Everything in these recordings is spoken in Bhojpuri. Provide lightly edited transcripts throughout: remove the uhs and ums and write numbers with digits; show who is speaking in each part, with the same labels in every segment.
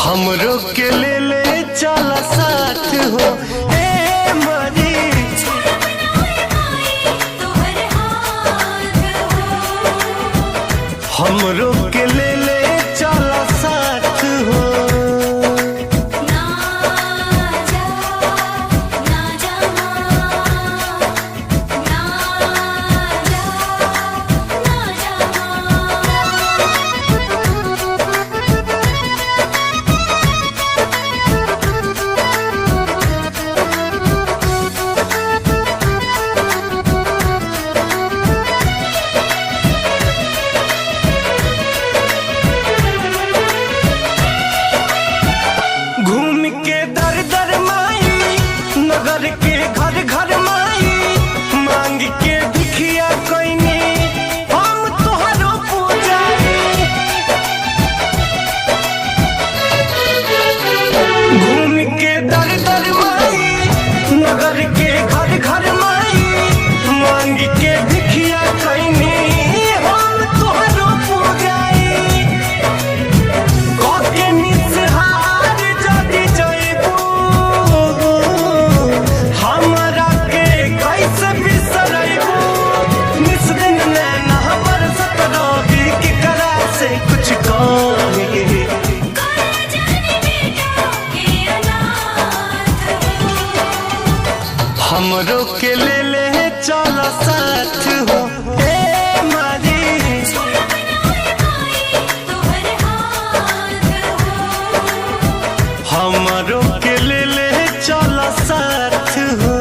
Speaker 1: हमरो के ले चल साथ हो ए मरी। हमरो के ले चल साथ हो।
Speaker 2: ना जा ना जा ना जा ना
Speaker 1: घूम के दर दर माई नगर के घर घर माई मांग के भिखिया कइनी हम तोहरो पूजारी। घूम के दर दर माई नगर के घर घर माई मांग के भिखिया कइनी हम तोहरो पूजारी। कके निसहार जदि जइबू हमरा के कैसे बिसरइबू। निस दिन नैना बरसत रही केकरा से कुछ कही। हमरो के ले चल साथ हो ए मारी। हमरो के ले चल साथ हो।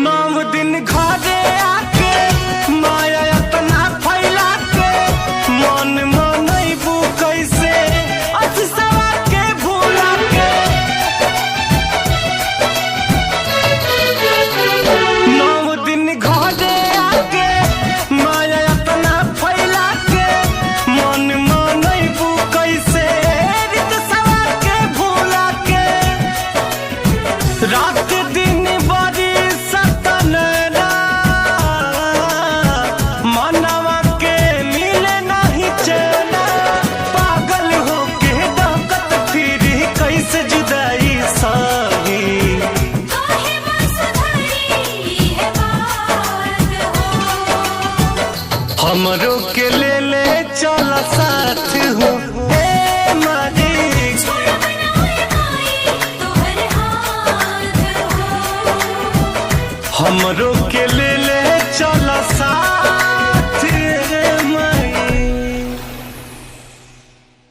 Speaker 1: नौ दिन घरे आके माया अपना फैला के मन मनैबू कैसे अफसरा के भूला के। नौ दिन घरे आके माया अपना फैला के मन मनैबू कैसे अफसरा के भूला के। रात दिन बड़ी सतनरा मनवा के मिले नहीं चैना। पागल होके डकत फिरी कैसे जुदाई सही। हमरो के ले चल साथ हो ए मारी। हमरो के ले चल साथ।